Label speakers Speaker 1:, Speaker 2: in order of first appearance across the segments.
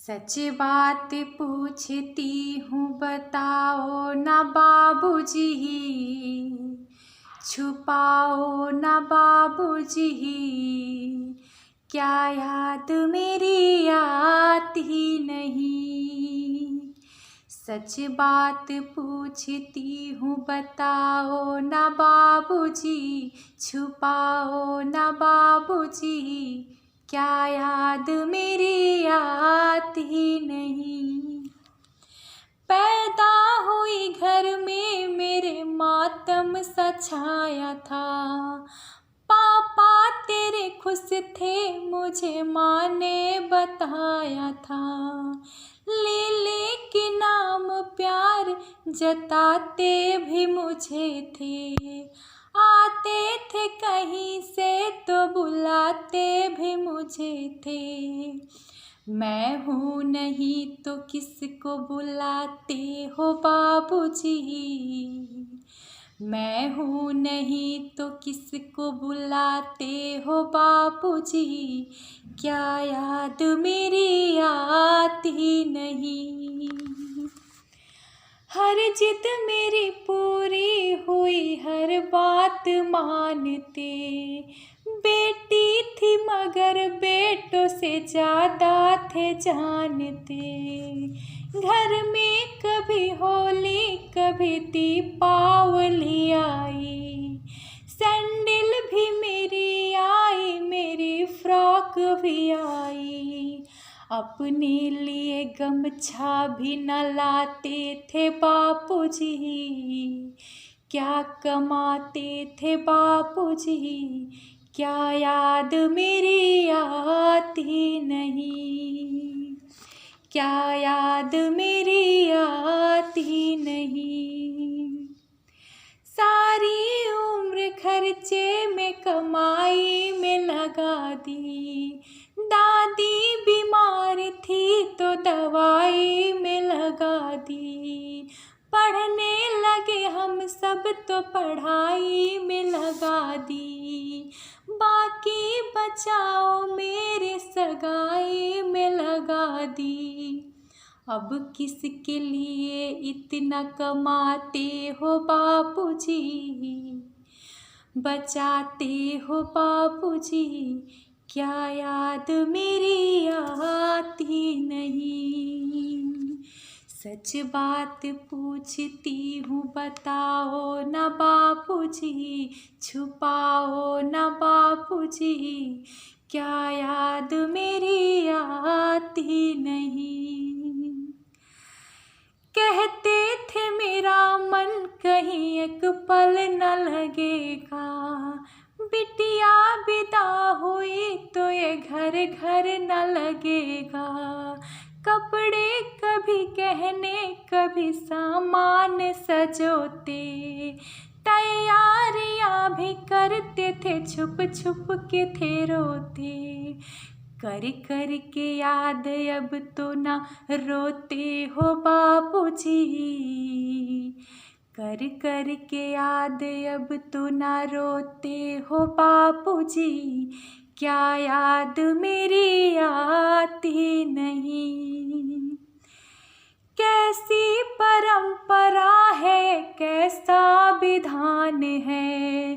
Speaker 1: सच बात पूछती हूँ बताओ ना बाबूजी, छुपाओ ना बाबूजी, क्या याद मेरी आती नहीं। सच बात पूछती हूँ बताओ ना बाबूजी, छुपाओ ना बाबूजी, क्या याद मेरी आती नहीं। पैदा हुई घर में मेरे मातम सा छाया था, पापा तेरे खुश थे मुझे माँ ने बताया था। लीले के नाम प्यार जताते भी मुझे थे, आते थे कहीं से तो बुलाते भी मुझे थे। मैं हूँ नहीं तो किसको बुलाते हो बाबूजी, मैं हूँ नहीं तो किसको बुलाते हो बाबूजी, क्या याद मेरी आती नहीं। हर जिद मेरी पूरी हुई हर बात मानते, बेटी थी मगर बेटों से ज़्यादा थे जानते। घर में कभी होली कभी दीपावली आई, सैंडल भी मेरी आई मेरी फ्रॉक भी आई। अपने लिए गमछा भी न लाते थे बापूजी, क्या कमाते थे बापूजी, क्या याद मेरी आती नहीं, क्या याद मेरी आती नहीं। सारी उम्र खर्चे में कमाई में लगा दी, दादी बीमार थी तो दवाई में लगा दी। पढ़ने लगे हम सब तो पढ़ाई में लगा दी, बाकी बचाओ मेरे सगाई में लगा दी। अब किसके लिए इतना कमाते हो बापूजी, बचाते हो बापूजी, क्या याद मेरी आती नहीं। सच बात पूछती हूँ बताओ ना बापूजी, छुपाओ ना बापूजी, क्या याद मेरी आती नहीं। कहते थे मेरा मन कहीं एक पल न लगेगा, बिटिया विदा हुई तो ये घर घर न लगेगा। कपड़े कभी गहने कभी सामान सजोते, तैयारियां भी करते थे छुप छुप के थे रोते। कर कर के याद अब तो ना रोते हो बापूजी, कर कर के याद अब तो ना रोते हो बापूजी, क्या याद मेरी आती नहीं। कैसी परंपरा है कैसा विधान है,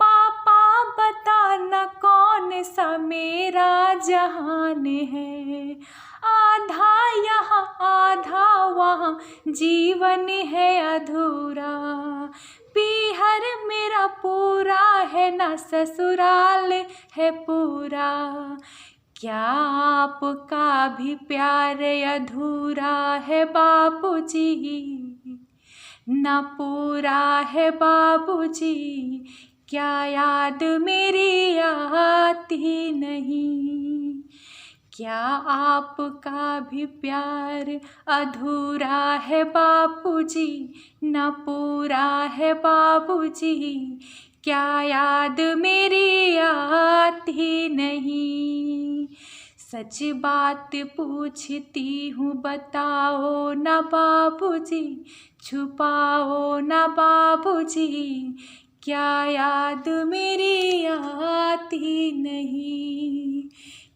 Speaker 1: पापा बताना कौन सा मेरा जहान है। आधा यहाँ आधा वहाँ जीवन है अधूरा, पीहर मेरा पूरा है ना ससुराल है पूरा। क्या आपका भी प्यार अधूरा है बापूजी, ना पूरा है बाबूजी, क्या याद मेरी आती नहीं। क्या आपका भी प्यार अधूरा है बापूजी, ना पूरा है बाबूजी, क्या याद मेरी आती नहीं। सच बात पूछती हूँ बताओ ना बाबूजी, छुपाओ ना बाबूजी, क्या याद मेरी आती नहीं,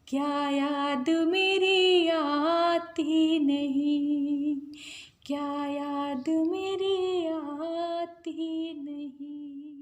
Speaker 1: क्या याद मेरी आती आती नहीं, क्या याद मेरी आती नहीं।